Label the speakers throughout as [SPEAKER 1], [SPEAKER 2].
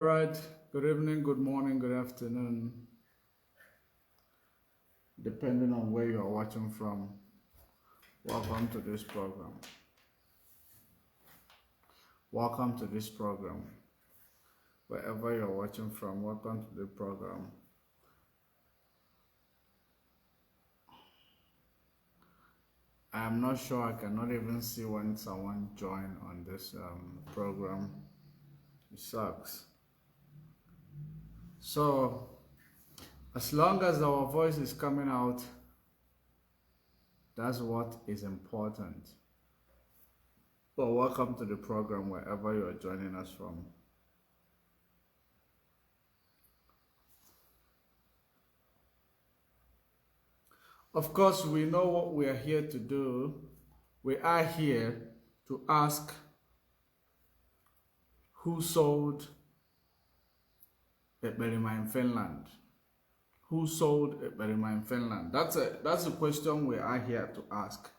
[SPEAKER 1] Right, good evening, good morning, good afternoon, depending on where you are watching from. Welcome to this program. Welcome to this program. Wherever you're watching from, welcome to the program. I am not sure, I cannot even see when someone join on this program. It sucks. So, as long as our voice is coming out, that's what is important. Well, welcome to the program wherever you are joining us from. Of course, we know what we are here to do. We are here to ask who sold Ekperima in Finland. Who sold Ekperima in Finland? That's a question we are here to ask.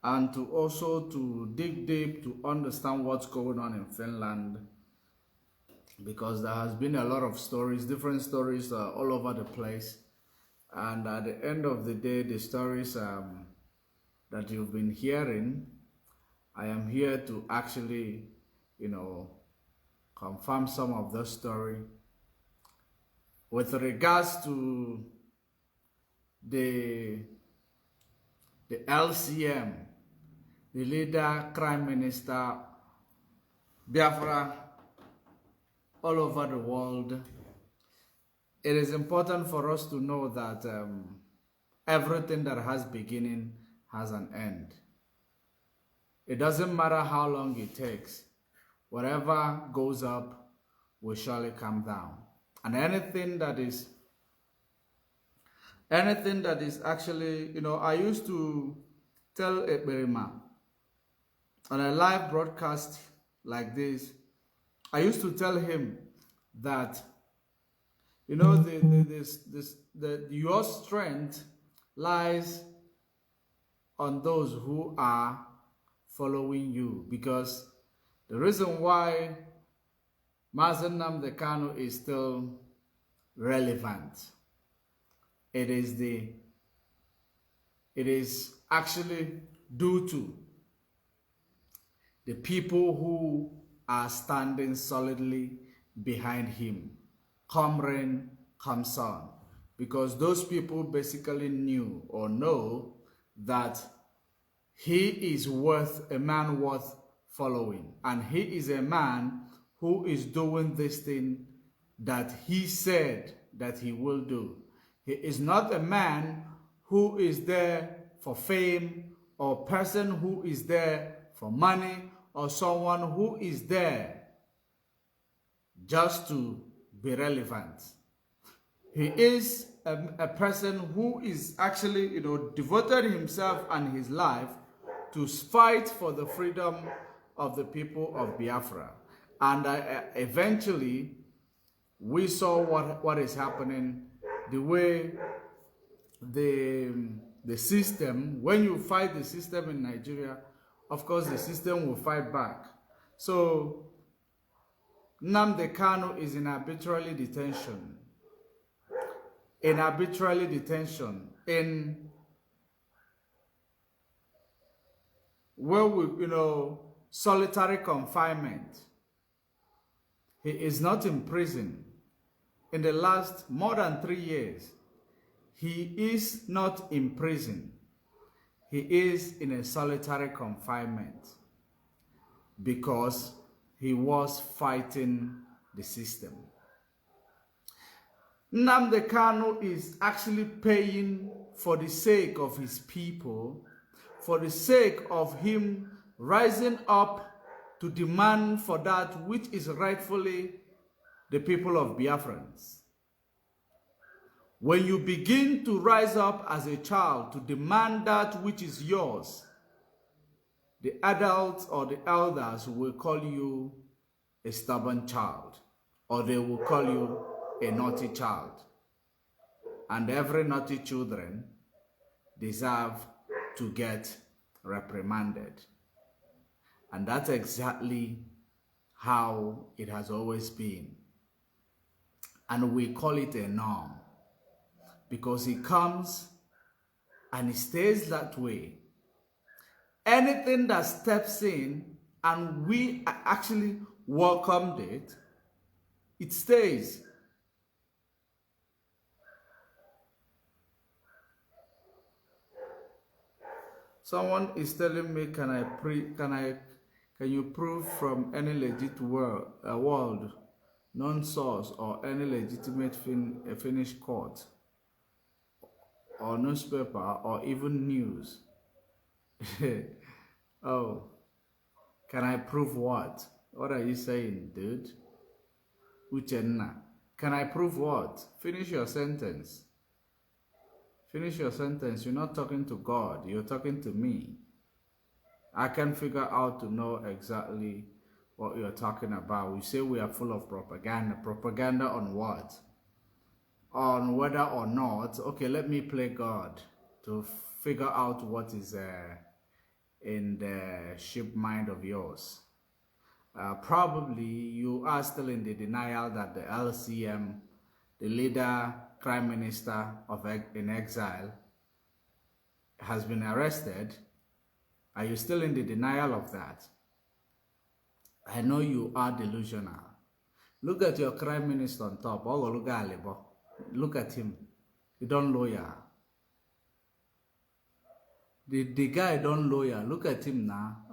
[SPEAKER 1] And to also to dig deep to understand what's going on in Finland. Because there has been a lot of stories, different stories all over the place. And at the end of the day, the stories that you've been hearing, I am here to actually, confirm some of the story. With regards to the LCM, the leader, Prime Minister, Biafra, all over the world, it is important for us to know that everything that has beginning has an end. It doesn't matter how long it takes. Whatever goes up will surely come down. And anything that is actually, I used to tell Ekperima on a live broadcast like this, I used to tell him that your strength lies on those who are following you, because the reason why Mazi Nnamdi Kanu is still relevant, it is actually due to the people who are standing solidly behind him. Come rain, come sun. Because those people basically knew or know that he is a man worth following. And he is a man who is doing this thing that he said that he will do. He is not a man who is there for fame, or person who is there for money, or someone who is there just to be relevant. He is a person who is actually, devoted himself and his life to fight for the freedom of the people of Biafra. And eventually, we saw what is happening, the way the system, when you fight the system in Nigeria, of course the system will fight back. So Nnamdi Kanu is in arbitrary detention. Solitary confinement. He is not in prison. In the last more than 3 years, he is not in prison. He is in a solitary confinement because he was fighting the system. Nnamdi Kanu is actually paying for the sake of his people, for the sake of him rising up to demand for that which is rightfully the people of Biafrans. When you begin to rise up as a child to demand that which is yours, the adults or the elders will call you a stubborn child, or they will call you a naughty child. And every naughty children deserve to get reprimanded. And that's exactly how it has always been. and we call it a norm because he comes and he stays that way. Anything that steps in and we actually welcomed it, it stays. Someone is telling me, can you prove from any legit world, non-source, or any legitimate Finnish court, or newspaper, or even news? Oh, can I prove what? What are you saying, dude? Uchenna. Can I prove what? Finish your sentence. Finish your sentence. You're not talking to God. You're talking to me. I can figure out to know exactly what you're talking about. We say we are full of propaganda. Propaganda on what? On whether or not. Okay, let me play God to figure out what is in the sheep mind of yours. Probably you are still in the denial that the LCM, the leader, Prime Minister in exile, has been arrested. Are you still in the denial of that? I know you are delusional. Look at your Prime Minister on top. Look at him. He don't lawyer. The guy don't lawyer. Look at him now.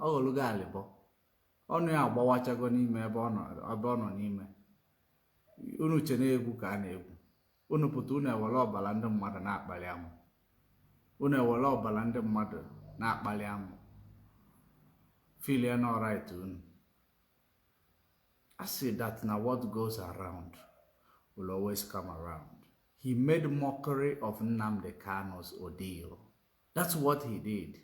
[SPEAKER 1] Onu ya agbawachago n'ime ebe ọ nọ n'ime. Unu che na-egwu ka a na-egwu. Unu pụta unu ewere ọbara ndị mmadụ na-akpali amụ. Unu ewere ọbara ndị mmadụ na-akpali amụ. Feel you're not right unu. I say that now what goes around will always come around. He made mockery of Nnamdi Kanu's ordeal. That's what he did.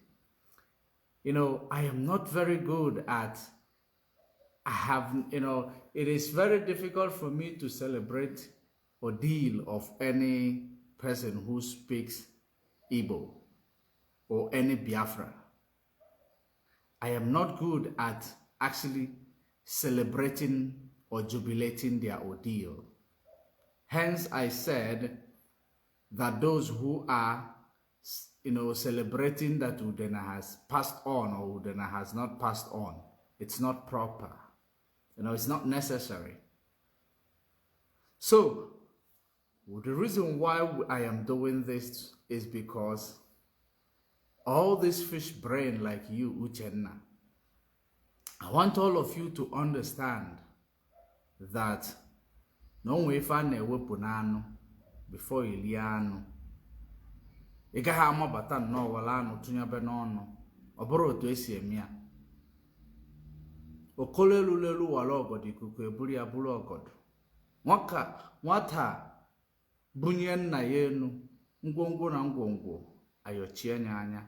[SPEAKER 1] You know, I am not very good at it is very difficult for me to celebrate ordeal of any person who speaks Igbo or any Biafra. I am not good at actually celebrating or jubilating their ordeal. Hence, I said that those who are, celebrating that Udena has passed on or Udena has not passed on, it's not proper. It's not necessary. So, the reason why I am doing this is because all this fish brain like you, Uchenna, I want all of you to understand that no way fan a before iliano. Igaha amabata no walano tunyabe no oboro to esiemia. Okolelulelu wala ogod ikuku eburi aburu ogod. Nwata bunye nna ya enu ngwongwo na ngwongwo ayochie anya.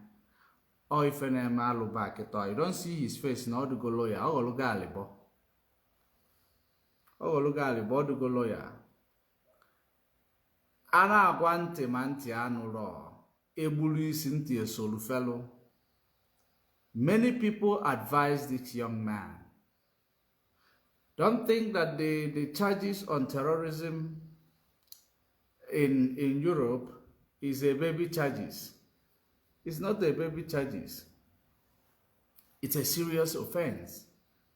[SPEAKER 1] O ife na-eme alụba kịta. You don't see his face na odugo lawyer. Ogolugo alibo. Odugo lawyer. Ana agwa ntị ma ntị anụrụ. Egburu isi ntị esolu fellow. Many people advise this young man. Don't think that the charges on terrorism in Europe is a baby charges. It's not a baby charges. It's a serious offense.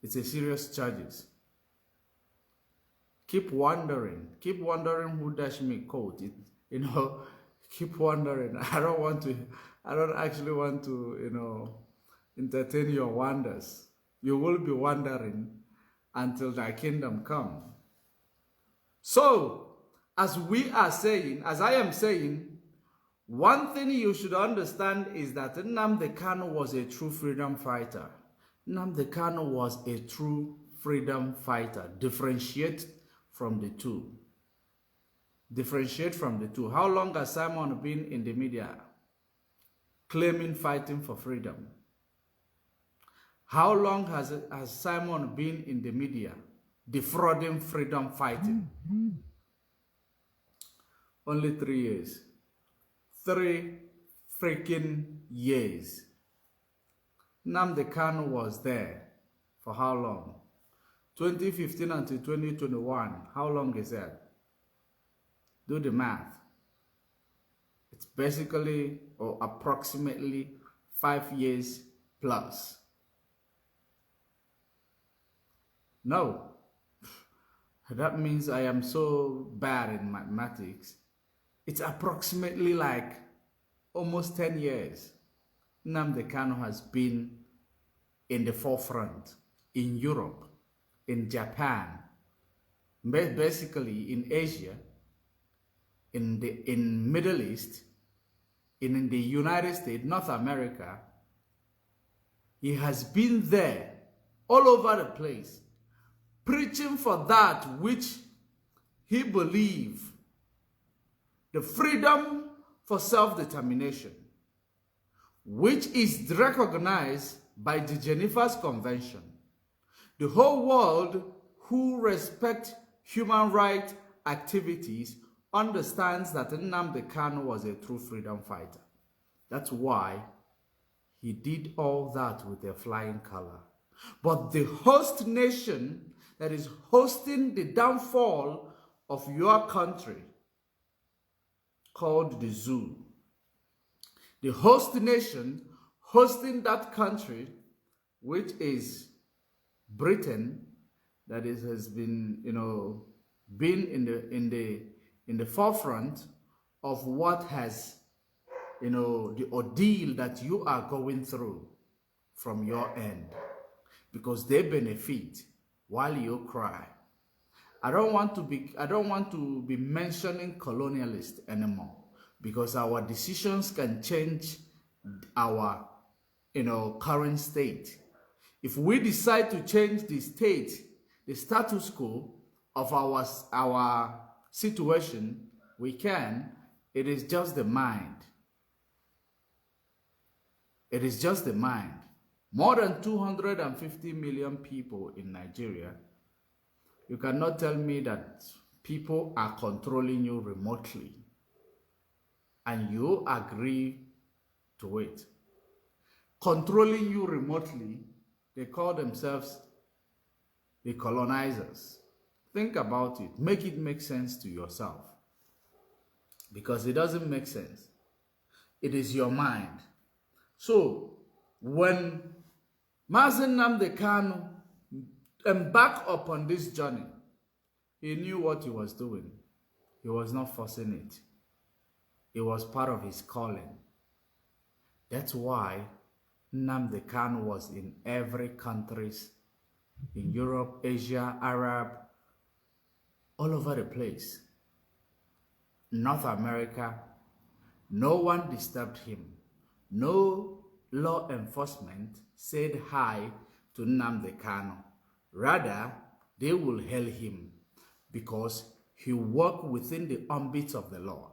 [SPEAKER 1] It's a serious charges. Keep wondering who dash me quote it. Keep wondering. I don't actually want to, entertain your wonders. You will be wondering until thy kingdom come. So, as I am saying, one thing you should understand is that Nnamdi Kanu was a true freedom fighter. Nnamdi Kanu was a true freedom fighter. Differentiate from the two. Differentiate from the two. How long has Simon been in the media claiming fighting for freedom? How long has Simon been in the media defrauding freedom fighting? Only 3 years. 3 freaking years. Nnamdi Kanu was there for how long? 2015 until 2021. How long is that? Do the math. It's basically or approximately 5 years plus. No, that means I am so bad in mathematics. It's approximately like almost 10 years. Nnamdi Kanu has been in the forefront in Europe, in Japan, basically in Asia, in Middle East, in the United States, North America. He has been there all over the place, preaching for that which he believed, the freedom for self-determination, which is recognized by the Geneva Convention. The whole world who respect human rights activities understands that Nnamdi Kanu was a true freedom fighter. That's why he did all that with a flying color. But the host nation that is hosting the downfall of your country, called the zoo, the host nation hosting that country, which is Britain, that is has been, been in the forefront of what has, the ordeal that you are going through from your end, because they benefit while you cry. I don't want to be mentioning colonialist anymore, because our decisions can change our current state. If we decide to change the state, the status quo of our situation, we can. It is just the mind. It is just the mind. More than 250 million people in Nigeria. You cannot tell me that people are controlling you remotely and you agree to it. Controlling you remotely, they call themselves the colonizers. Think about it. Make it make sense to yourself. Because it doesn't make sense. It is your mind. So, when Mazi Nnamdi Kanu embarked upon this journey, he knew what he was doing. He was not forcing it. It was part of his calling. That's why Nnamdi Kanu was in every country, in Europe, Asia, Arab, all over the place. North America, no one disturbed him. No law enforcement said hi to Nnamdi Kanu. Rather, they will hail him because he worked within the ambit of the law.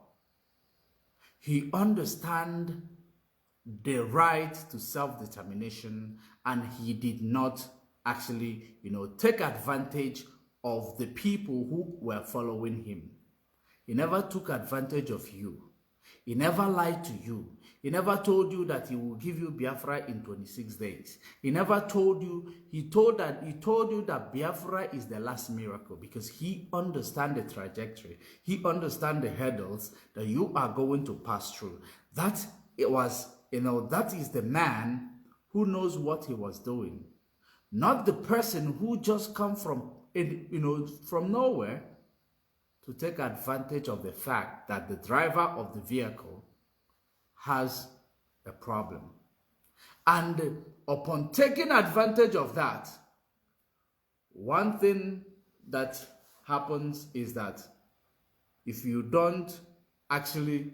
[SPEAKER 1] He understands the right to self-determination, and he did not actually, take advantage of the people who were following him. He never took advantage of you. He never lied to you. He never told you that he will give you Biafra in 26 days. He never told you, he told you that Biafra is the last miracle, because he understands the trajectory. He understands the hurdles that you are going to pass through. That is the man who knows what he was doing. Not the person who just come from nowhere to take advantage of the fact that the driver of the vehicle has a problem. And upon taking advantage of that, one thing that happens is that if you don't actually,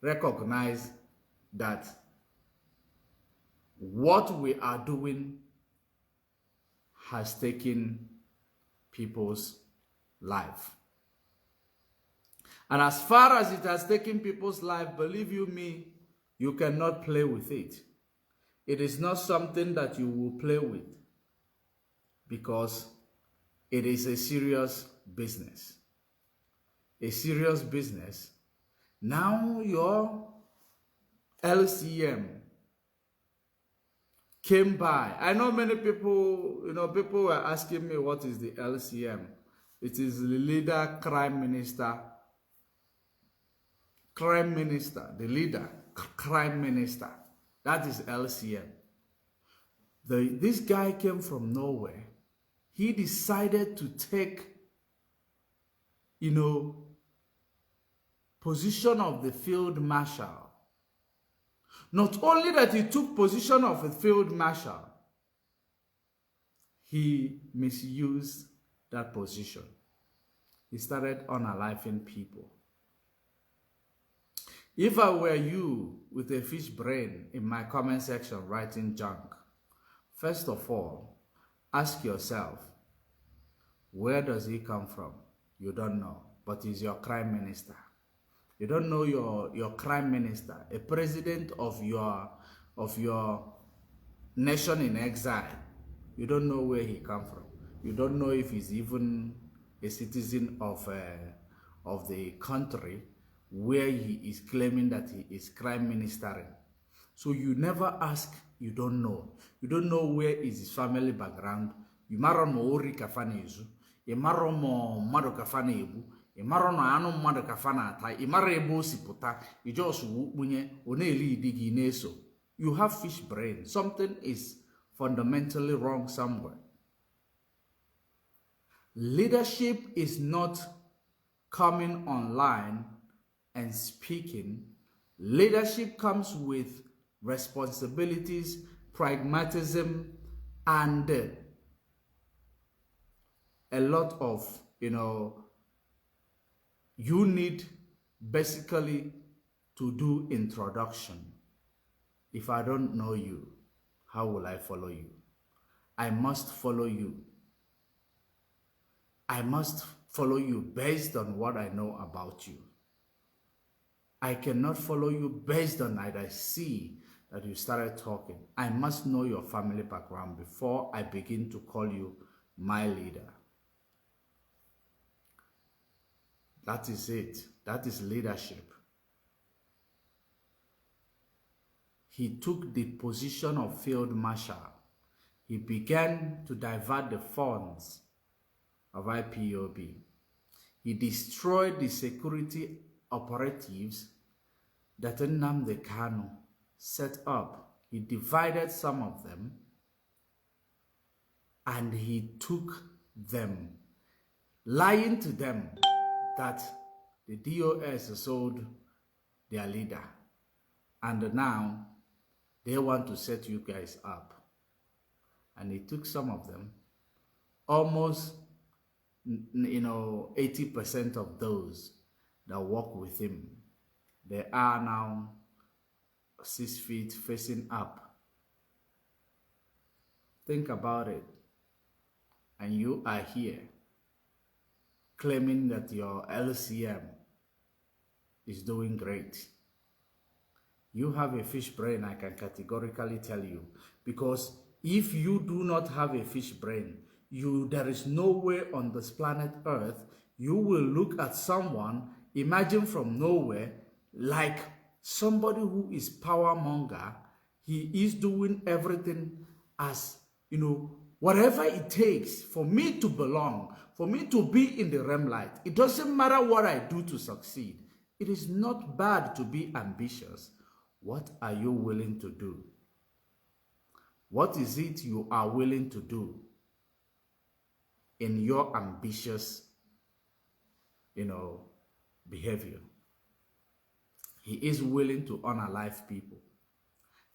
[SPEAKER 1] recognize that what we are doing has taken people's life. And as far as it has taken people's life, believe you me, you cannot play with it. It is not something that you will play with, because it is a serious business. A serious business. Now your LCM came by. I know many people, people were asking me what is the LCM. It is the leader crime minister crime minister, the leader, crime minister. That is LCM. This guy came from nowhere. He decided to take, position of the field marshal. Not only that he took position of a field marshal, he misused that position. He started unaliving people. If I were you with a fish brain in my comment section writing junk, first of all, ask yourself, where does he come from? You don't know, but he's your crime minister. You don't know your crime minister, a president of your nation in exile. You don't know where he come from. You don't know if he's even a citizen of the country where he is claiming that he is crime ministering. So you never ask, you don't know. You don't know where is his family background. You maro mo ori kafana izu. You maro mo mado kafana ibu. You maro no anu mado kafana atai. You maro ebo siputa. You just bunye oneli digi neso. You have fish brain. Something is fundamentally wrong somewhere. Leadership is not coming online and speaking. Leadership comes with responsibilities, pragmatism, and a lot of, you need basically to do introduction. If I don't know you, how will I follow you? I must follow you. I must follow you based on what I know about you. I cannot follow you based on that I see that you started talking. I must know your family background before I begin to call you my leader. That is it. That is leadership. He took the position of field marshal. He began to divert the funds of IPOB. He destroyed the security operatives that Nnamdi Kanu set up. He divided some of them and he took them, lying to them that the DOS sold their leader. And now they want to set you guys up. And he took some of them, almost 80% of those that work with him, they are now 6 feet facing up. Think about it. And you are here claiming that your LCM is doing great. You have a fish brain, I can categorically tell you. Because if you do not have a fish brain, there is no way on this planet Earth you will look at someone, imagine from nowhere, like somebody who is power monger. He is doing everything as, whatever it takes for me to belong, for me to be in the limelight. It doesn't matter what I do to succeed. It is not bad to be ambitious. What are you willing to do? What is it you are willing to do in your ambitious, behavior? He is willing to unalive people.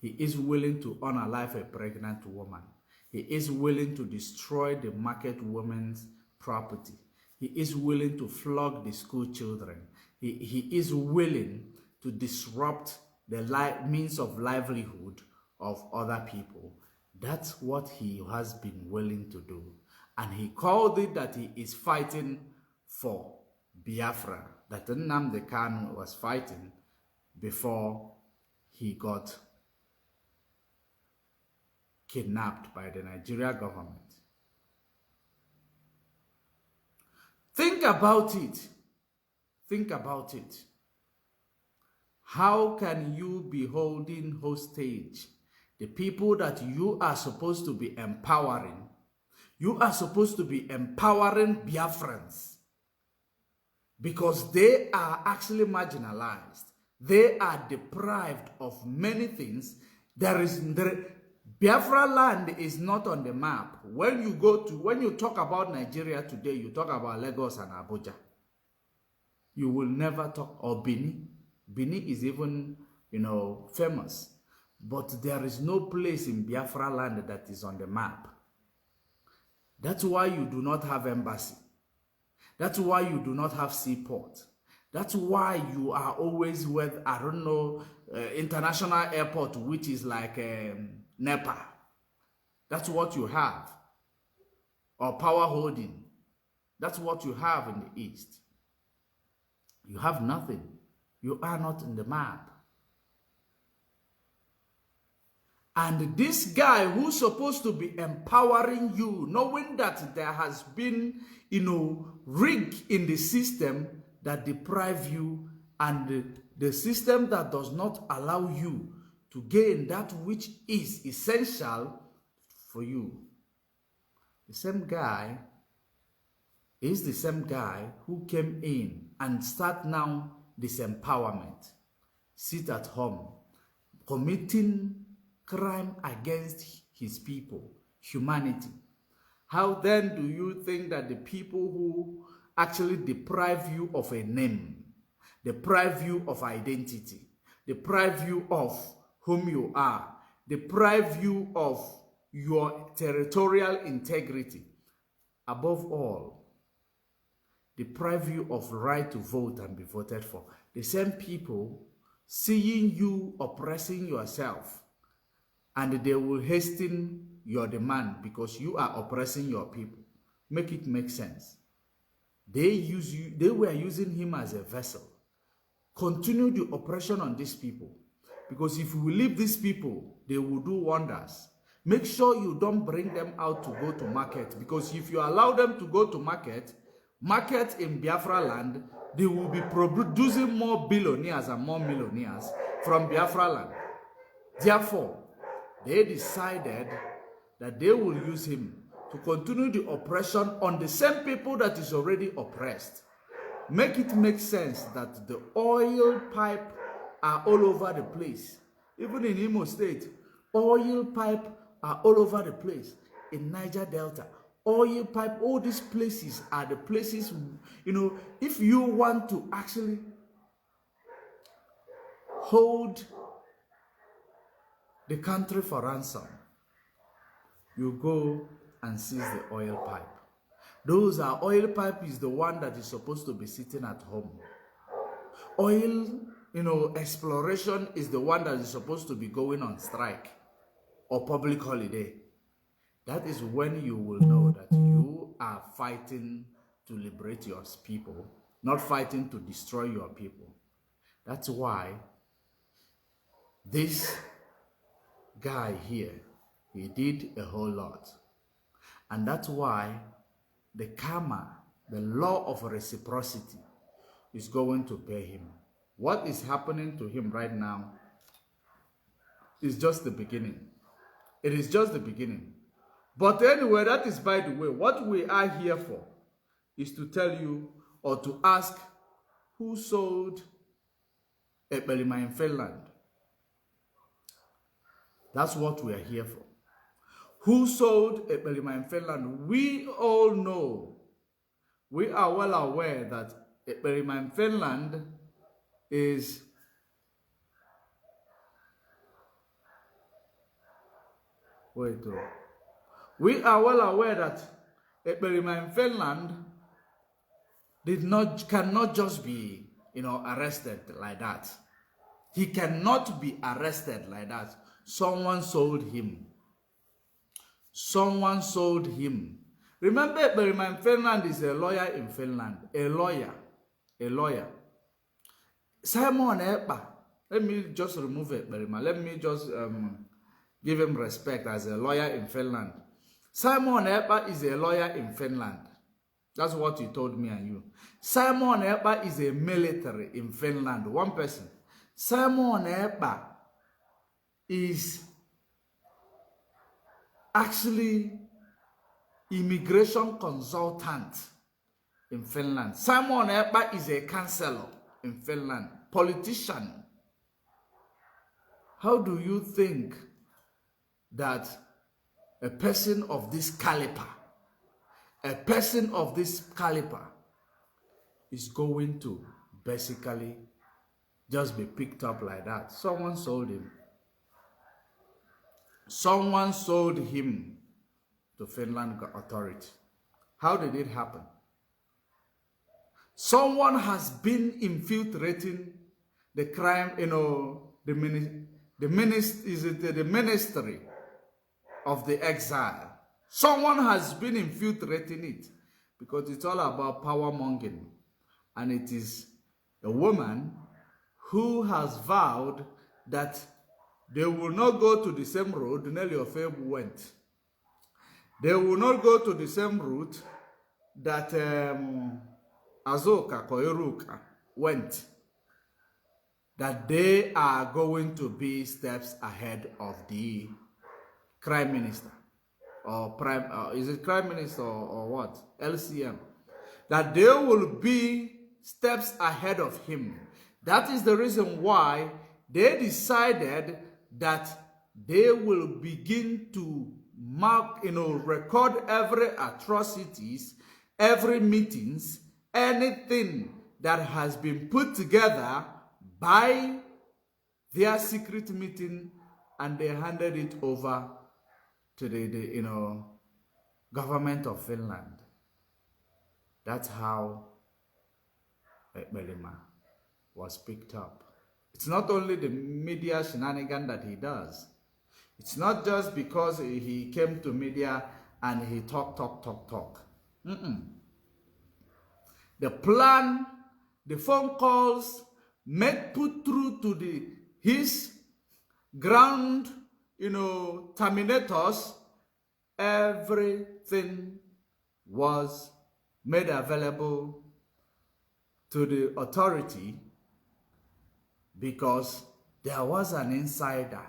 [SPEAKER 1] He is willing to unalive a pregnant woman. He is willing to destroy the market woman's property. He is willing to flog the school children. He is willing to disrupt the means of livelihood of other people. That's what he has been willing to do. And he called it that he is fighting for Biafra, that Nnamdi Kanu was fighting before he got kidnapped by the Nigeria government. Think about it. Think about it. How can you be holding hostage the people that you are supposed to be empowering? You are supposed to be empowering Biafrans because they are actually marginalized. They are deprived of many things. Biafra land is not on the map. When you talk about Nigeria today, you talk about Lagos and Abuja. You will never talk, or Benin. Benin is even, famous. But there is no place in Biafra land that is on the map. That's why you do not have embassy. That's why you do not have seaport. That's why you are always with, international airport, which is like NEPA. That's what you have. Or power holding. That's what you have in the East. You have nothing. You are not in the map. And this guy who's supposed to be empowering you, knowing that there has been, rig in the system that deprive you, and the system that does not allow you to gain that which is essential for you. The same guy is the same guy who came in and start now disempowerment. Sit at home, committing crime against his people, humanity. How then do you think that the people who actually deprive you of a name, deprive you of identity, deprive you of whom you are, deprive you of your territorial integrity, above all, deprive you of right to vote and be voted for? The same people seeing you oppressing yourself, and they will hasten your demand because you are oppressing your people. Make it make sense. They were using him as a vessel. Continue the oppression on these people. Because if we leave these people, they will do wonders. Make sure you don't bring them out to go to market. Because if you allow them to go to market in Biafra land, they will be producing more billionaires and more millionaires from Biafra land. Therefore, they decided that they will use him to continue the oppression on the same people that is already oppressed. Make it make sense that the oil pipe are all over the place. Even in Imo State, oil pipe are all over the place. In Niger Delta, oil pipe, all these places are the places, if you want to actually hold the country for ransom, you go and seize the oil pipe. Those are oil pipe is the one that is supposed to be sitting at home. Oil, exploration is the one that is supposed to be going on strike or public holiday. That is when you will know that you are fighting to liberate your people, not fighting to destroy your people. That's why this guy here, he did a whole lot. And that's why the karma, the law of reciprocity, is going to pay him. What is happening to him right now is just the beginning. It is just the beginning. But anyway, that is by the way. What we are here for is to tell you or to ask who sold Ekperima in Finland. That's what we are here for. Who sold Ekperima in Finland? We all know, we are well aware that Ekperima in Finland is we are well aware that Ekperima in Finland cannot just be arrested like that. He cannot be arrested like that. Someone sold him. Someone sold him. Remember, Ekperima in Finland is a lawyer in Finland. A lawyer. Simon Ekpa. Let me just remove Ekperima. Let me just give him respect as a lawyer in Finland. Simon Ekpa is a lawyer in Finland. That's what he told me and you. Simon Ekpa is a military in Finland. One person. Simon Ekpa is actually immigration consultant in Finland. Simon Ekpa is a counselor in Finland, politician How do you think that a person of this caliber, is going to basically just be picked up like that? Someone sold him. Someone sold him to Finland authority. How did it happen? Someone has been infiltrating the crime, the ministry of the exile. Someone has been infiltrating it because it's all about power mongering. And it is a woman who has vowed that they will not go to the same road Nelly Ofeb went. They will not go to the same route that Azoka Koiruka went. That they are going to be steps ahead of the crime minister. Or is it crime minister or what? LCM. That they will be steps ahead of him. That is the reason why they decided that they will begin to mark, record every atrocities, every meetings, anything that has been put together by their secret meeting, and they handed it over to the government of Finland. That's how Ekperima was picked up. It's not only the media shenanigan that he does. It's not just because he came to media and he talk. The plan, the phone calls, put through to his ground, terminators, everything was made available to the authority because there was an insider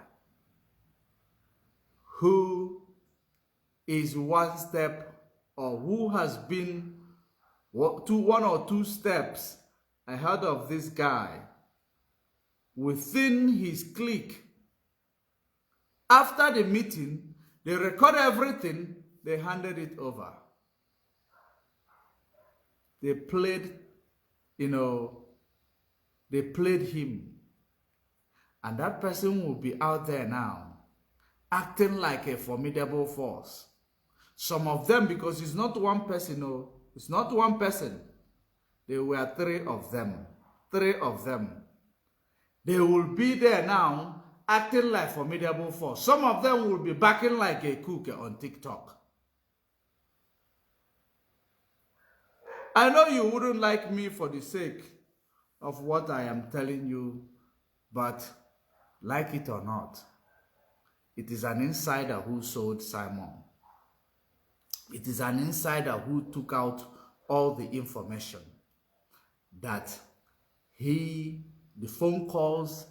[SPEAKER 1] who is one step, or who has been one or two steps ahead of this guy within his clique. After the meeting, they record everything, they handed it over. They played, they played him. And that person will be out there now, acting like a formidable force. Some of them, because it's not one person, it's not one person. There were three of them. They will be there now, acting like formidable force. Some of them will be backing like a cook on TikTok. I know you wouldn't like me for the sake of what I am telling you, but like it or not, it is an insider who sold Simon. It is an insider who took out all the information that the phone calls,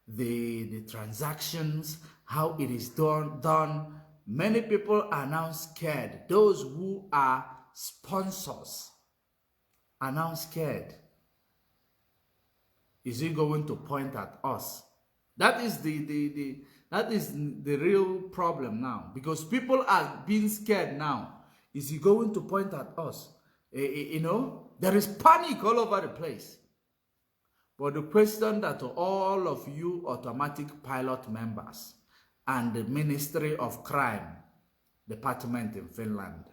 [SPEAKER 1] the transactions, how it is done. Many people are now scared. Those who are sponsors are now scared. Is he going to point at us? That is that is the real problem now, because people are being scared now. Is he going to point at us? There is panic all over the place. But the question that all of you automatic pilot members and the Ministry of Crime department in Finland,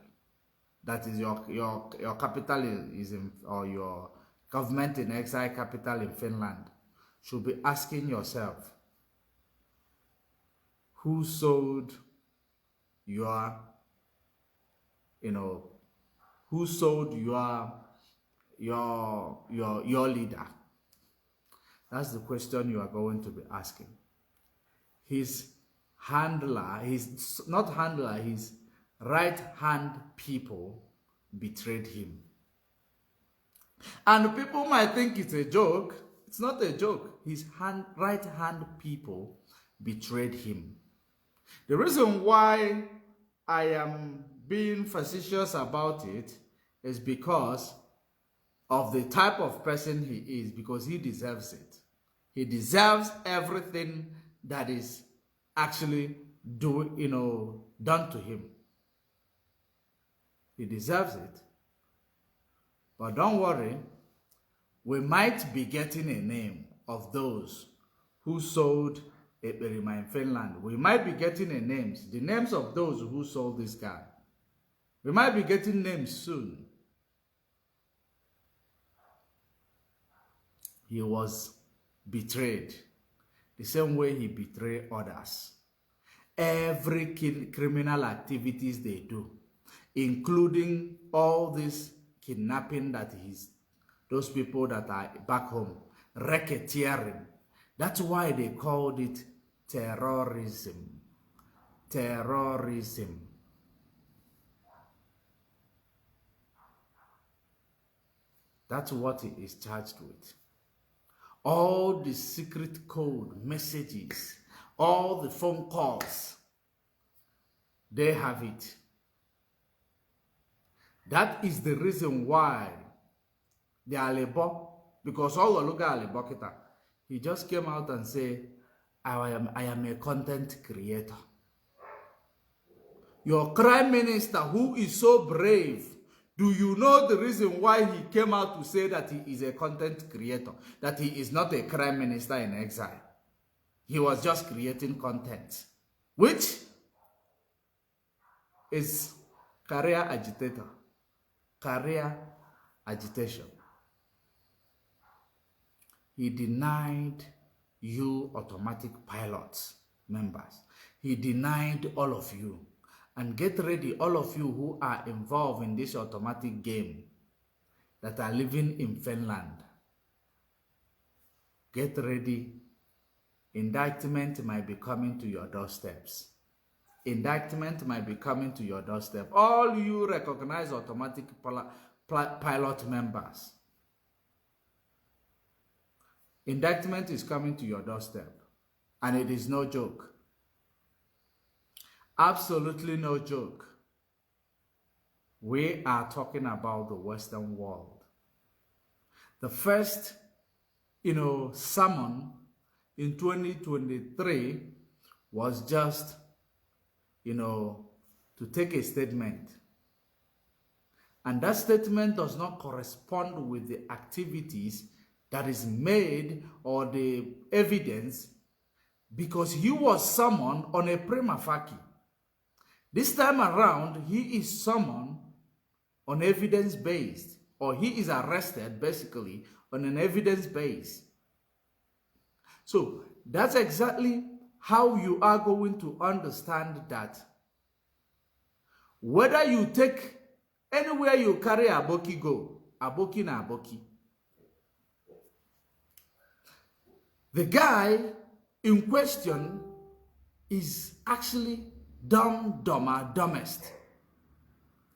[SPEAKER 1] that is your capital is in, or your government in exile capital in Finland, should be asking yourself, who sold your, who sold your leader? That's the question you are going to be asking. His handler, his right-hand people betrayed him. And people might think it's a joke. It's not a joke. His right-hand people betrayed him. The reason why I am being facetious about it is because of the type of person he is, because he deserves it. He deserves everything that is actually done to him. He deserves it. But don't worry, we might be getting a name of those who sold Ekperima in Finland. We might be getting the names of those who sold this guy. We might be getting names soon. He was betrayed the same way he betrayed others. Every criminal activities they do, including all this kidnapping that those people that are back home, racketeering. That's why they called it terrorism. Terrorism. That's what he is charged with. All the secret code messages, all the phone calls, they have it. That is the reason why the Alebo, because all the local Alebo kita, he just came out and said, I am a content creator. Your prime minister, who is so brave, do you know the reason why he came out to say that he is a content creator? That he is not a prime minister in exile. He was just creating content, which is career agitator. Career agitation. He denied you automatic pilots members. He denied all of you. And get ready, all of you who are involved in this automatic game that are living in Finland. Get ready. Indictment might be coming to your doorsteps. Indictment might be coming to your doorstep. All you recognize automatic pilot members. Indictment is coming to your doorstep. And it is no joke. Absolutely no joke. We are talking about the Western world. The first, sermon in 2023 was just, to take a statement. And that statement does not correspond with the activities that is made or the evidence, because he was summoned on a prima facie. This time around, he is summoned on evidence-based, or he is arrested basically on an evidence base. So that's exactly how you are going to understand that. Whether you take anywhere you carry aboki go, aboki na aboki. The guy in question is actually dumbest.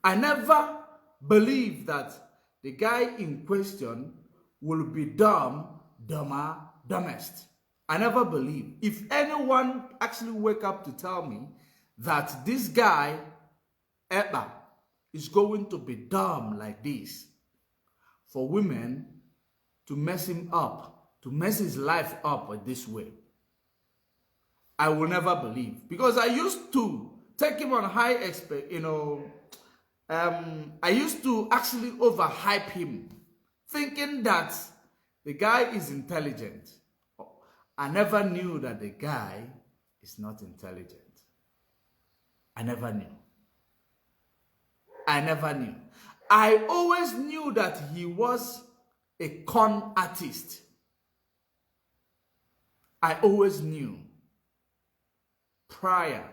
[SPEAKER 1] I never believed that the guy in question will be dumbest. I never believed. If anyone actually wake up to tell me that this guy, Ekpa, is going to be dumb like this, for women to mess him up, to mess his life up this way, I will never believe. Because I used to take him on high expect, I used to actually overhype him, thinking that the guy is intelligent. I never knew that the guy is not intelligent. I never knew. I never knew. I always knew that he was a con artist. I always knew. Prior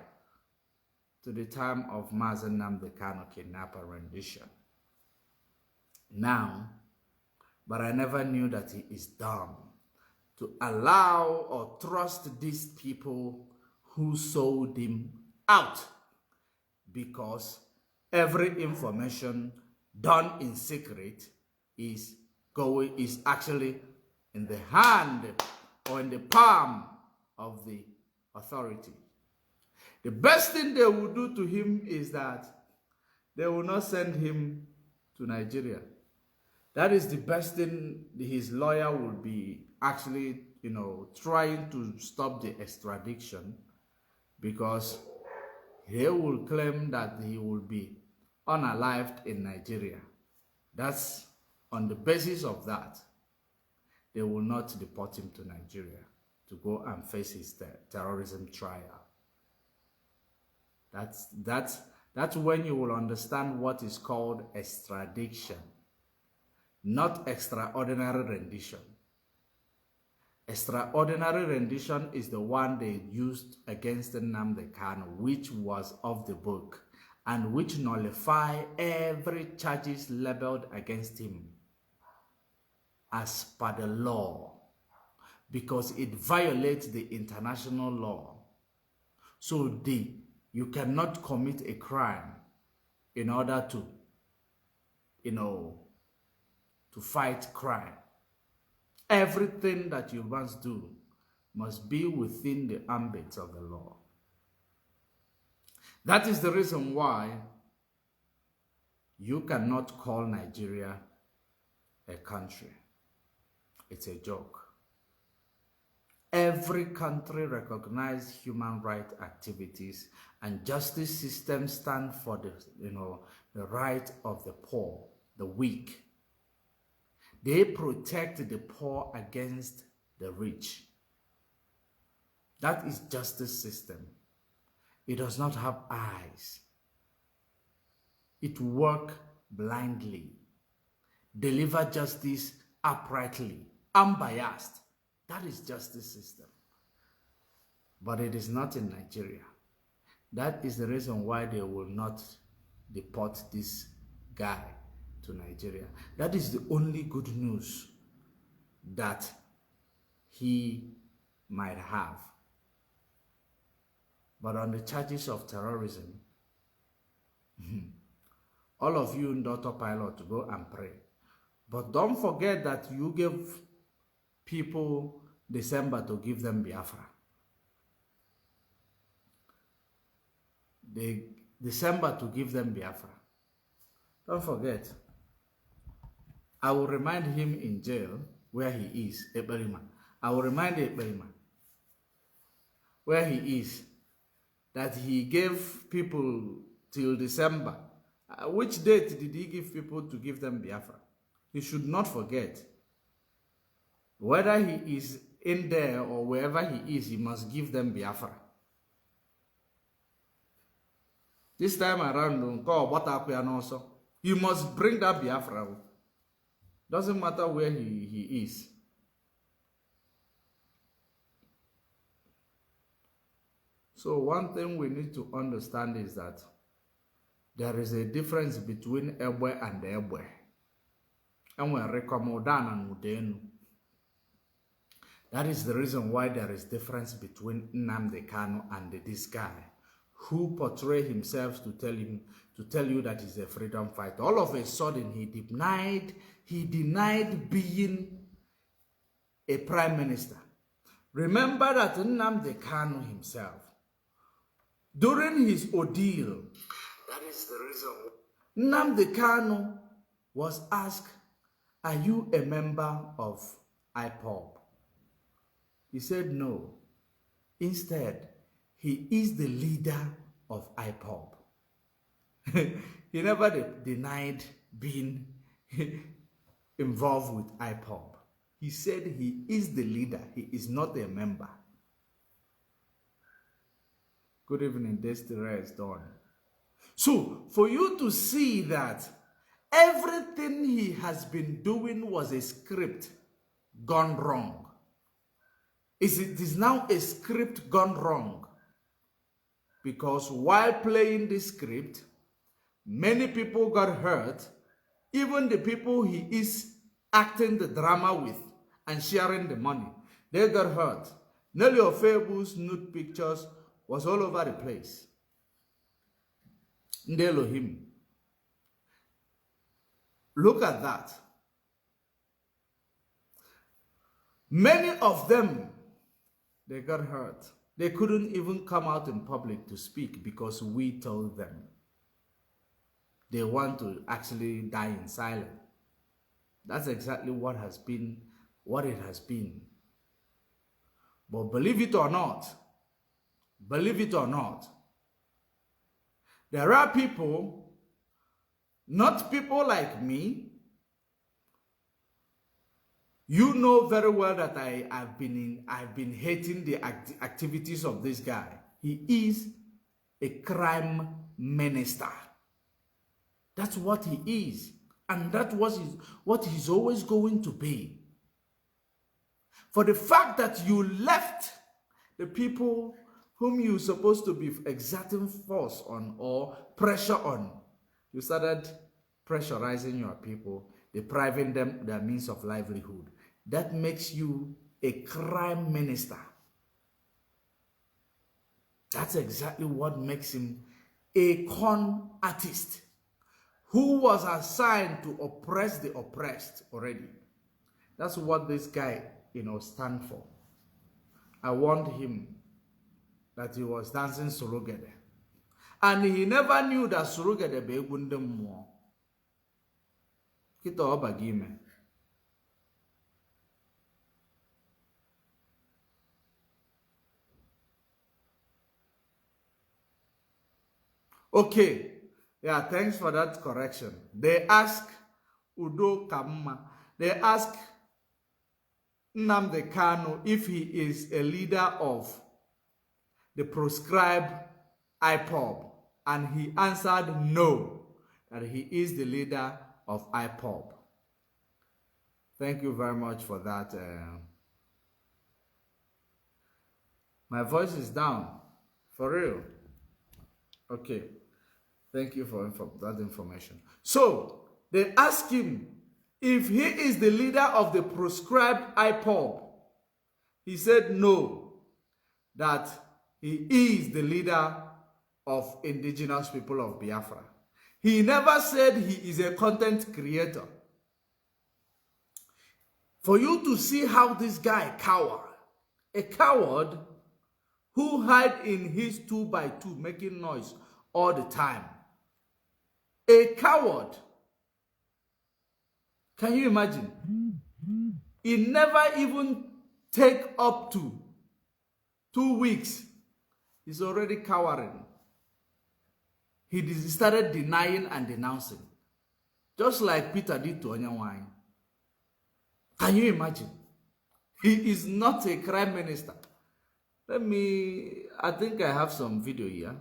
[SPEAKER 1] to the time of Mazi Nnamdi Kanu kidnapper rendition. Now, but I never knew that he is dumb to allow or trust these people who sold him out, because every information done in secret is actually in the hand or in the palm of the authority. The best thing they will do to him is that they will not send him to Nigeria. That is the best thing his lawyer will be actually, trying to stop the extradition, because he will claim that he will be unalived in Nigeria. That's on the basis of that, they will not deport him to Nigeria to go and face his terrorism trial. That's when you will understand what is called extradition, not extraordinary rendition. Extraordinary rendition is the one they used against Nnamdi Kanu, which was off the book and which nullify every charges leveled against him as per the law, because it violates the international law. So you cannot commit a crime in order to, to fight crime. Everything that you must do must be within the ambit of the law. That is the reason why you cannot call Nigeria a country. It's a joke. Every country recognizes human rights activities, and justice systems stand for the right of the poor, the weak. They protect the poor against the rich. That is justice system. It does not have eyes. It works blindly. Deliver justice uprightly, unbiased. That is justice system. But it is not in Nigeria. That is the reason why they will not deport this guy to Nigeria. That is the only good news that he might have. But on the charges of terrorism, all of you in the autopilot to go and pray. But don't forget that you gave people December to give them Biafra. December to give them Biafra. Don't forget. I will remind him in jail where he is, Ekperima. I will remind Ekperima where he is, that he gave people till December. Which date did he give people to give them Biafra? He should not forget. Whether he is in there or wherever he is, he must give them Biafra. This time around, you must bring that Biafra. Doesn't matter where he is. So one thing we need to understand is that there is a difference between Ebwe and Ebwe. And we recommend and Udenu. That is the reason why there is difference between Nnamdi Kanu and this guy, who portray himself to tell you that he's a freedom fighter. All of a sudden, he denied being a prime minister. Remember that Nnamdi Kanu himself, during his ordeal, that is the reason Nnamdi Kanu was asked, "Are you a member of Ipob?" He said no. Instead, he is the leader of Ipob. He never denied being involved with Ipob. He said he is the leader. He is not a member. Good evening, Desiree is done. So, for you to see that everything he has been doing was a script gone wrong. It is now a script gone wrong. Because while playing this script, many people got hurt. Even the people he is acting the drama with and sharing the money, they got hurt. Nelly Ofebu's nude pictures was all over the place. Ndelohim. Look at that. Many of them, they got hurt. They couldn't even come out in public to speak because we told them they want to actually die in silence. That's exactly what it has been. But believe it or not, there are people, not people like me. You know very well that I've been hating the activities of this guy. He is a crime minister. That's what he is. And that was what he's always going to be. For the fact that you left the people whom you're supposed to be exerting force on or pressure on, you started pressurizing your people, depriving them their means of livelihood. That makes you a crime minister. That's exactly what makes him a con artist who was assigned to oppress the oppressed already. That's what this guy, stand for. I warned him that he was dancing surugede. And he never knew that surugede be egundem mo. Kita obagime. Okay. Yeah, thanks for that correction. They ask Udo Kamma. They ask Nnamdi Kanu if he is a leader of the proscribed Ipob. And he answered no, that he is the leader of Ipob. Thank you very much for that. My voice is down. For real. Okay. Thank you for that information. So, they asked him if he is the leader of the proscribed Ipob. He said no, that he is the leader of indigenous people of Biafra. He never said he is a content creator. For you to see how this guy a coward who hide in his 2x2 making noise all the time. A coward. Can you imagine? He never even take up to 2 weeks. He's already cowering. He started denying and denouncing. Just like Peter did to Onyanwine. Can you imagine? He is not a crime minister. I think I have some video here.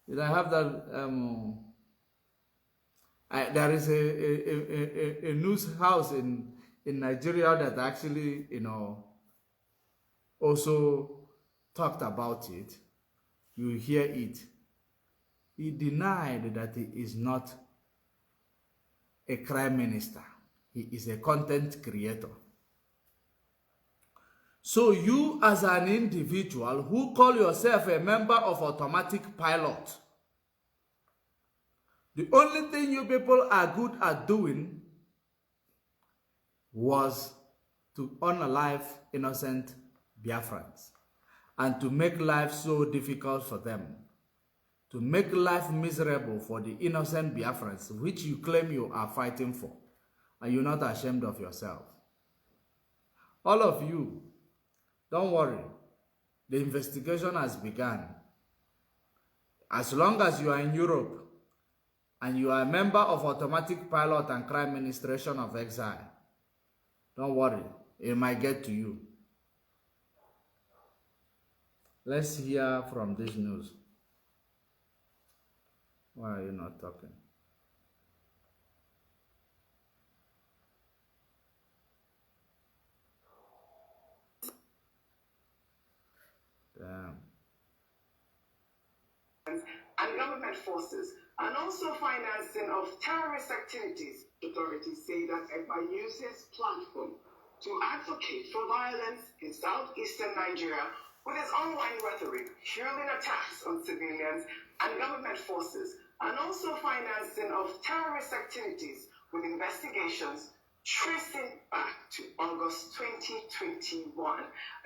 [SPEAKER 1] Did I have that? There is a news house in Nigeria that actually, also talked about it. You hear it. He denied that he is not a crime minister. He is a content creator. So you as an individual who call yourself a member of automatic pilot, the only thing you people are good at doing was to unalive innocent Biafrans and to make life so difficult for them, to make life miserable for the innocent Biafrans, which you claim you are fighting for, and you're not ashamed of yourself. All of you, don't worry. The investigation has begun. As long as you are in Europe and you are a member of automatic pilot and crime ministration of exile, don't worry. It might get to you. Let's hear from this news. Why are you not talking? Damn.
[SPEAKER 2] And government forces, and also financing of terrorist activities. Authorities say that Ekperima used his platform to advocate for violence in southeastern Nigeria with his online rhetoric, fueling attacks on civilians and government forces, and also financing of terrorist activities with investigations tracing back to August 2021.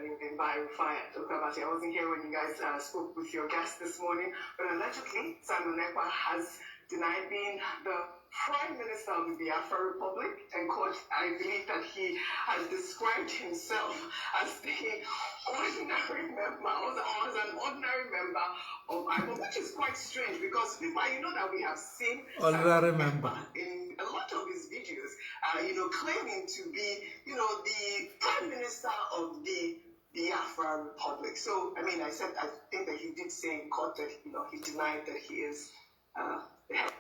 [SPEAKER 2] And even Biafra, Dr. Mazi, I wasn't here when you guys spoke with your guest this morning, but allegedly, Simon Ekpa has denied being the Prime Minister of the Biafra Republic, and quote, I believe that he has described himself as the ordinary member, or as an ordinary member of Ipob, which is quite strange because you know that we have seen
[SPEAKER 1] ordinary member
[SPEAKER 2] in a lot of his videos, claiming to be, the Prime Minister of the Biafra Republic. So, I think that he did say in court that, he denied that he is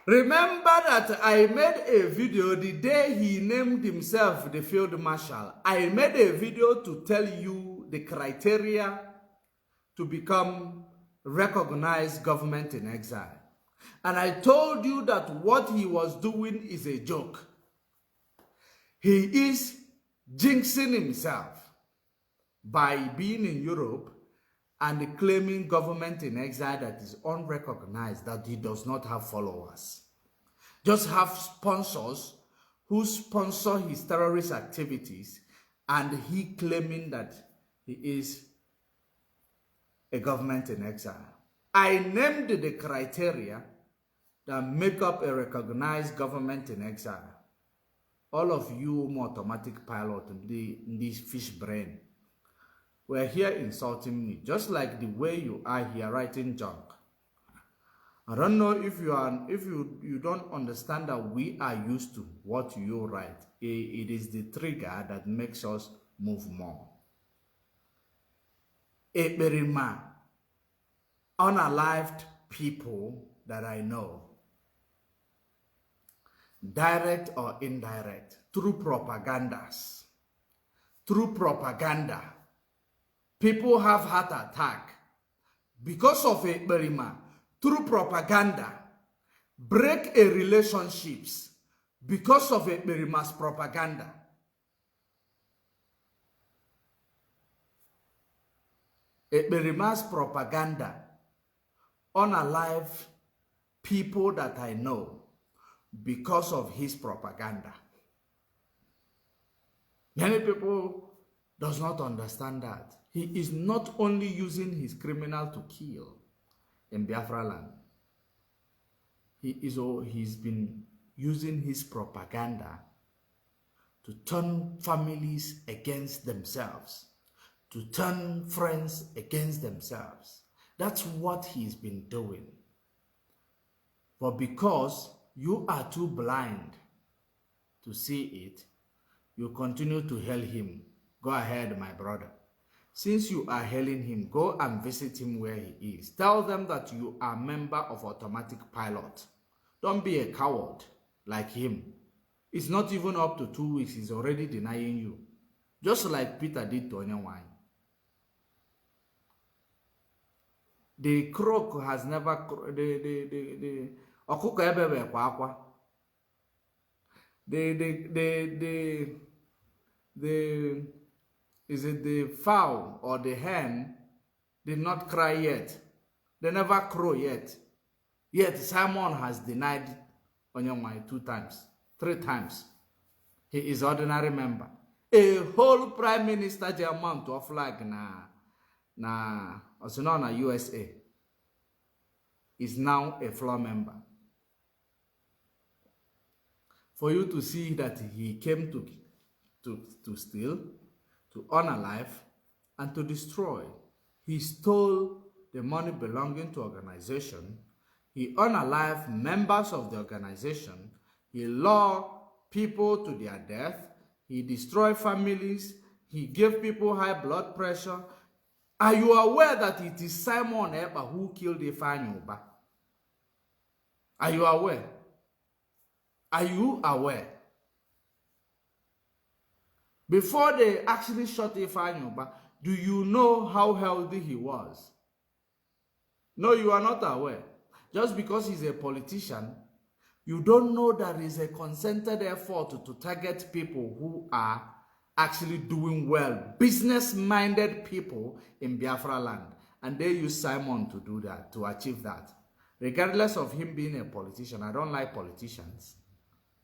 [SPEAKER 1] remember that I made a video the day he named himself the Field Marshal. I made a video to tell you the criteria to become recognized government in exile. And I told you that what he was doing is a joke. He is jinxing himself by being in Europe and claiming government in exile that is unrecognized, that he does not have followers. Just have sponsors who sponsor his terrorist activities, and he claiming that he is a government in exile. I named the criteria that make up a recognized government in exile. All of you automatic pilot, this fish brain, were here insulting me, just like the way you are here writing junk. I don't know if you don't understand that we are used to what you write. It is the trigger that makes us move more. Ekperima, unalived people that I know, direct or indirect, through propagandas, through propaganda. People have heart attack because of Ekperima, through propaganda. Break a relationships because of Ekperima's propaganda. Ekperima's propaganda unalive people that I know because of his propaganda. Many people does not understand that. He is not only using his criminal to kill in Biafra land. He's been using his propaganda to turn families against themselves, to turn friends against themselves. That's what he's been doing. But because you are too blind to see it, you continue to hail him. Go ahead, my brother. Since you are hailing him, go and visit him where he is. Tell them that you are a member of automatic pilot. Don't be a coward like him. It's not even up to 2 weeks. He's already denying you. Just like Peter did to Onyenwany. The crook has never... Ọkụkọ ebebe kwa akwa. Is it the fowl or the hen did not cry yet? They never crow yet. Yet Simon has denied Onyenwany 2 times, 3 times. He is ordinary member. A whole prime minister German to flag na USA is now a floor member. For you to see that he came to steal, to unalive, and to destroy. He stole the money belonging to organization. He unalived members of the organization. He lured people to their death. He destroyed families. He gave people high blood pressure. Are you aware that it is Simon Ekpa who killed Ifeanyi Uba? Are you aware? Are you aware? Before they actually shot Ifeanyi Uba, do you know how healthy he was? No, you are not aware. Just because he's a politician, you don't know that there is a concerted effort to target people who are actually doing well, business-minded people in Biafra land. And they use Simon to do that, to achieve that. Regardless of him being a politician, I don't like politicians.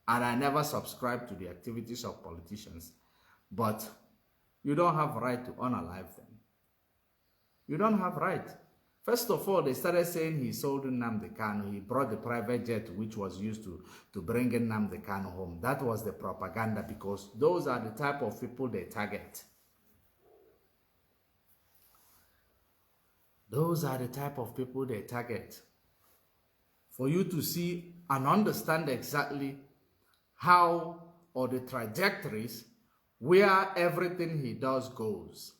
[SPEAKER 1] And I never subscribe to the activities of politicians. But you don't have right to unalive them. You don't have right. First of all, they started saying he sold Nnamdi Kanu. He brought the private jet which was used to bring Nnamdi Kanu home. That was the propaganda, because those are the type of people they target. Those are the type of people they target. For you to see and understand exactly how, or the trajectories where everything he does goes.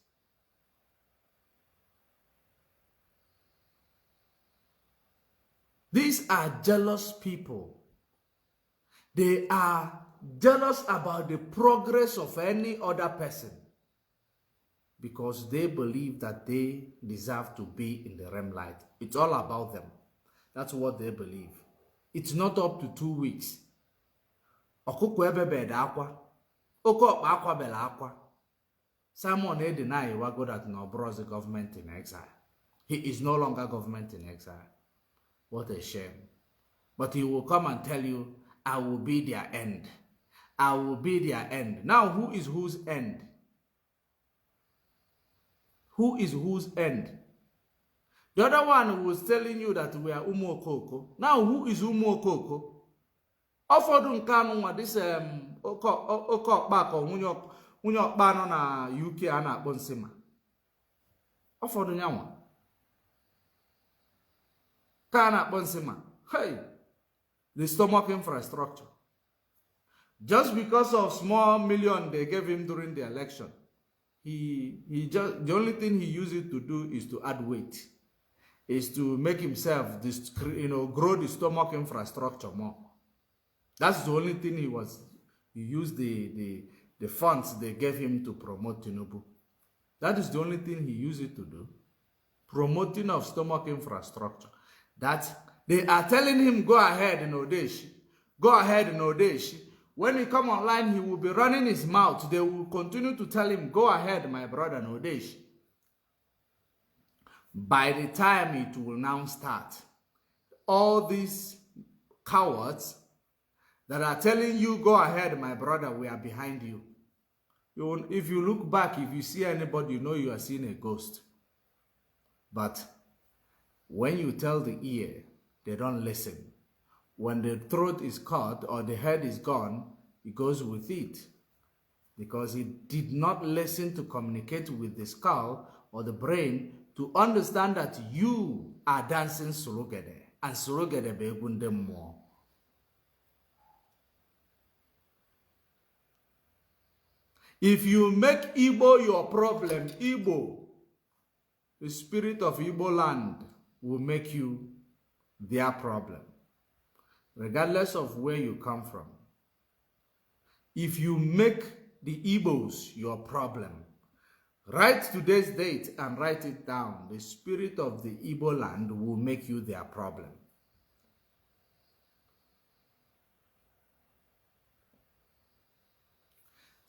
[SPEAKER 1] These are jealous people. They are jealous about the progress of any other person, because they believe that they deserve to be in the limelight. It's all about them. That's what they believe. It's not up to 2 weeks. Ọkụkọ ebe bed akwa. Oke ọkpa akwa bela akwa. Simon deny Iwago that Nobro is the government in exile. He is no longer government in exile. What a shame. But he will come and tell you, I will be their end. I will be their end. Now, who is whose end? Who is whose end? The other one was telling you that we are Umuokoko. Now, who is Umuokoko? Ofodun Kanu, this Okokbako, Munyok na UK ana Bonsima. Ofodun Yawa. Kana Bonsima. Hey, the stomach infrastructure. Just because of small million they gave him during the election, he just, the only thing he used it to do is to add weight, is to make himself this, grow the stomach infrastructure more. That's the only thing he used the funds they gave him to promote Tinubu. That is the only thing he used it to do. Promoting of stomach infrastructure. That they are telling him, go ahead in Odeshi. Go ahead in Odeshi. When he come online, he will be running his mouth. They will continue to tell him, go ahead, my brother, Odeshi. By the time it will now start, all these cowards that are telling you, go ahead, my brother, we are behind you. If you look back, if you see anybody, you know you are seeing a ghost. But when you tell the ear, they don't listen. When the throat is cut or the head is gone, it goes with it. Because it did not listen to communicate with the skull or the brain to understand that you are dancing Surugede. And Surugede begunde more. If you make Igbo your problem, Igbo, the spirit of Igbo land will make you their problem. Regardless of where you come from. If you make the Igbos your problem, write today's date and write it down. The spirit of the Igbo land will make you their problem.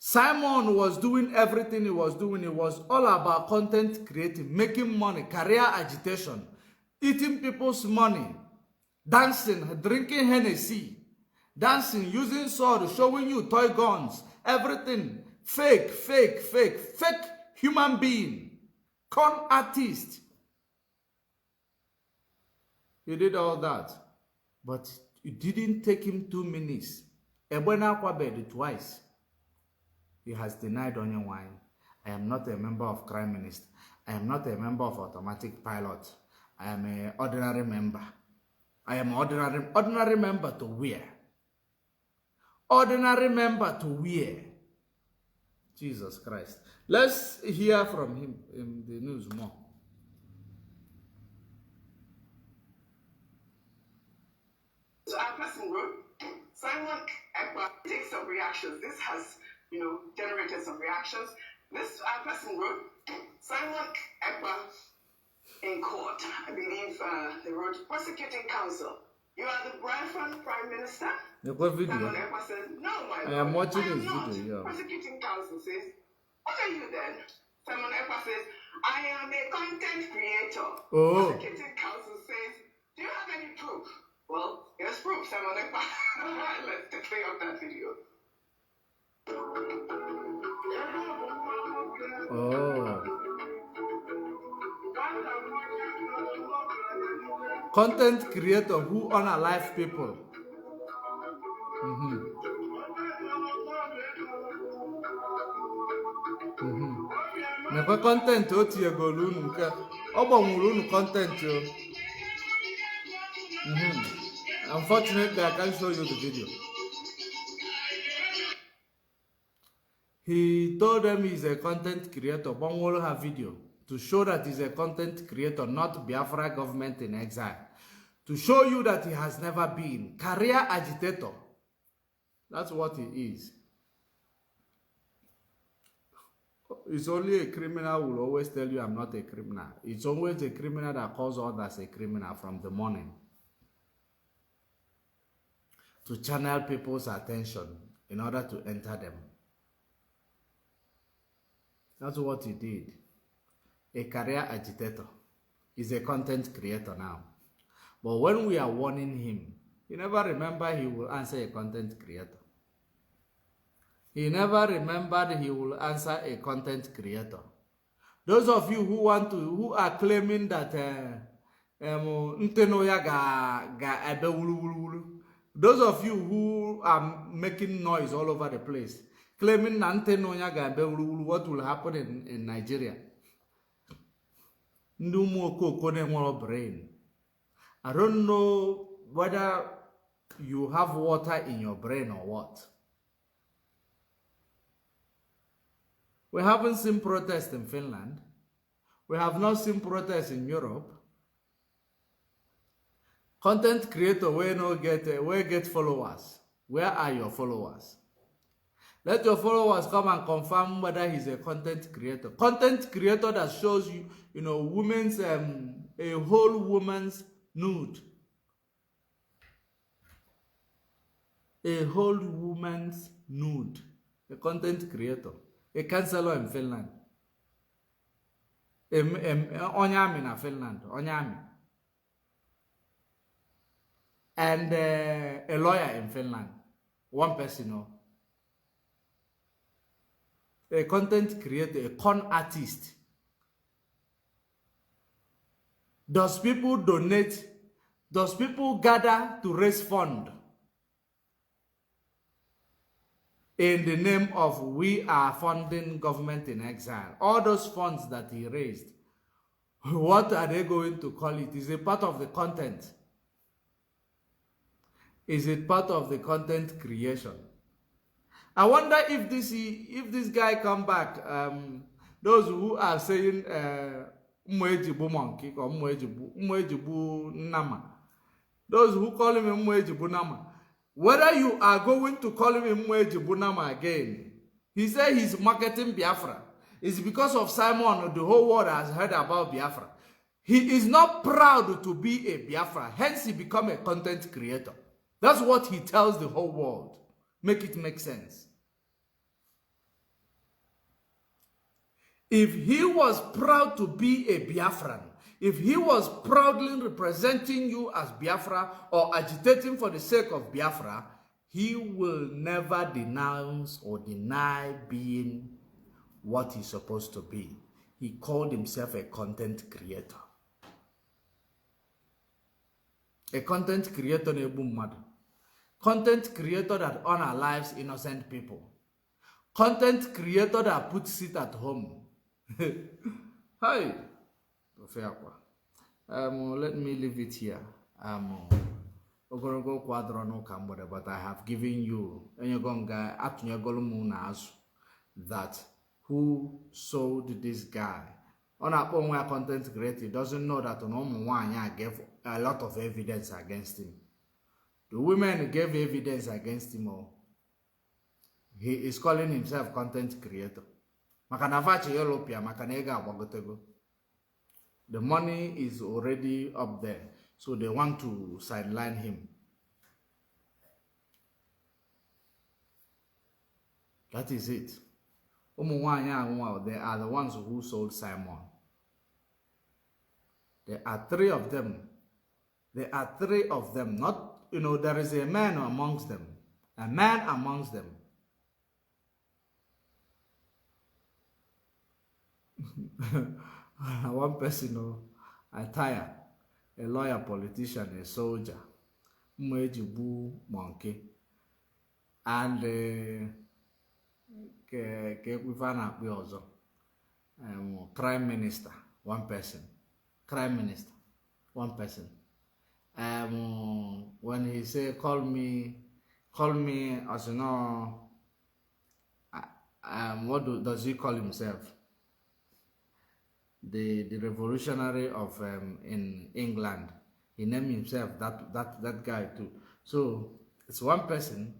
[SPEAKER 1] Simon was doing everything he was doing. It was all about content creating, making money, career agitation, eating people's money, dancing, drinking Hennessy, dancing, using sword, showing you toy guns, everything. Fake human being, con artist. He did all that. But it didn't take him 2 minutes. Ebona Kwabedi twice. He has denied Onion Wine. I am not a member of Crime Minister. I am not a member of Automatic Pilot. I am an ordinary member. I am ordinary member to where? Ordinary member to where? Jesus Christ. Let's hear from him in the news more.
[SPEAKER 2] So our person wrote, Simon Ekperima takes some reactions. This has, generated some reactions. This our person wrote, Simon Ekperima in court. I believe they wrote, prosecuting counsel. You are the Biafran Prime Minister?
[SPEAKER 1] What video?
[SPEAKER 2] Simon Ekperima said, no, my lord,
[SPEAKER 1] I am watching
[SPEAKER 2] this
[SPEAKER 1] video. Yeah.
[SPEAKER 2] Prosecuting counsel says, what are you then? Simon Ekperima says, I am a content creator.
[SPEAKER 1] Oh.
[SPEAKER 2] Prosecuting counsel says, do you have any proof? Well, here's proof, Simon Ekperima. Let's play up that video.
[SPEAKER 1] Oh. Content creator who unalive people. Nekwe content o tinyegolu unu nke ọ gbanwere unu content o. Unfortunately, I can't show you the video. He told them he's a content creator, gbanwere her video, to show that he's a content creator, not Biafra government in exile. To show you that he has never been. Career agitator. That's what he is. It's only a criminal who will always tell you I'm not a criminal. It's always a criminal that calls others a criminal from the morning. To channel people's attention in order to enter them. That's what he did. A career agitator. He's a content creator now. But when we are warning him, he never remember he will answer a content creator. He never remembered he will answer a content creator. Those of you who are claiming that those of you who are making noise all over the place, claiming what will happen in Nigeria? Brain. I don't know whether you have water in your brain or what. We haven't seen protests in Finland. We have not seen protests in Europe. Content creator where get followers. Where are your followers? Let your followers come and confirm whether he's a content creator. Content creator that shows you, women's a whole woman's nude. A whole woman's nude. A content creator. A counselor in Finland. Onyami in Finland. Onyami. And a lawyer in Finland. One person. A content creator, a con artist. Does people donate? Does people gather to raise funds in the name of we are funding government in exile? All those funds that he raised, what are they going to call it? Is it part of the content? Is it part of the content creation? I wonder if this guy come back, those who are saying Mwejibu monkey or Mwejibu Nama, those who call him Mwejibu Nama, whether you are going to call him Mwejibu Nama again, he said he's marketing Biafra. It's because of Simon, the whole world has heard about Biafra. He is not proud to be a Biafra, hence he become a content creator. That's what he tells the whole world. Make it make sense. If he was proud to be a Biafran, if he was proudly representing you as Biafra or agitating for the sake of Biafra, he will never denounce or deny being what he's supposed to be. He called himself a content creator. A content creator na-egbu mmadụ. Content creator that unalives innocent people. Content creator that puts it at home. Hi. Let me leave it here. But I have given you that who sold this guy. On a content creator doesn't know that I gave a lot of evidence against him. The women gave evidence against him. He is calling himself content creator. The money is already up there, so they want to sideline him. That is it. They are the ones who sold Simon. There are three of them. There are three of them. Not, there is a man amongst them. A man amongst them. One person, I tire. a lawyer, politician, a soldier, Mwejibu monkey, and crime minister, one person. Crime minister, one person. When he say call me, as you know, what does he call himself? The revolutionary of in England. He named himself that guy too. So it's one person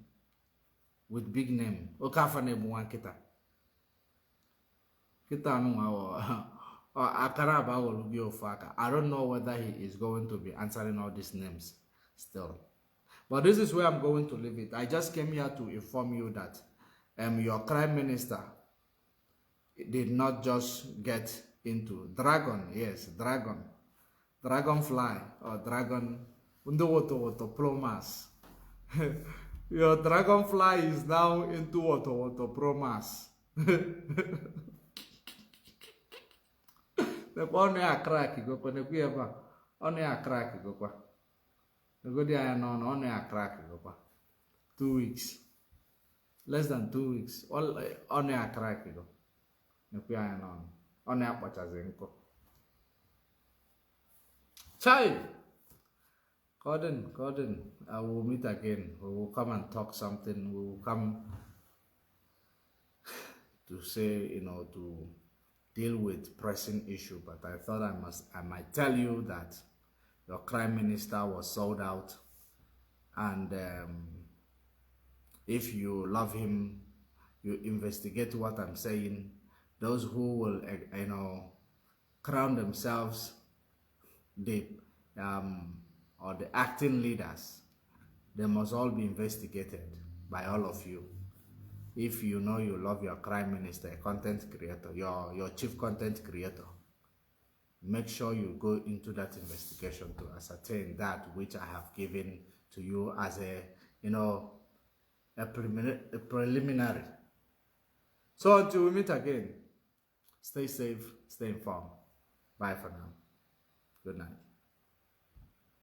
[SPEAKER 1] with big name. Okafa name one kita. Kita no I don't know whether he is going to be answering all these names still. But this is where I'm going to leave it. I just came here to inform you that your crime minister did not just get into dragon, yes, dragonfly or dragon promas. Your dragonfly is now into promas. The one a crack go when we ever only a crack go qua. The good I know only a crack go qua. 2 weeks. Less than 2 weeks. All only a crack go. The we are on. Only a pachazenko. Child! Gordon, I will meet again. We will come and talk something. We will come to say, to deal with pressing issue. But I thought I might tell you that your crime minister was sold out. And if you love him, you investigate what I'm saying. Those who will, crown themselves or the acting leaders, they must all be investigated by all of you. If you know you love your crime minister, content creator, your chief content creator, make sure you go into that investigation to ascertain that which I have given to you as a preliminary. So until we meet again, stay safe, stay informed. Bye for now. Good night.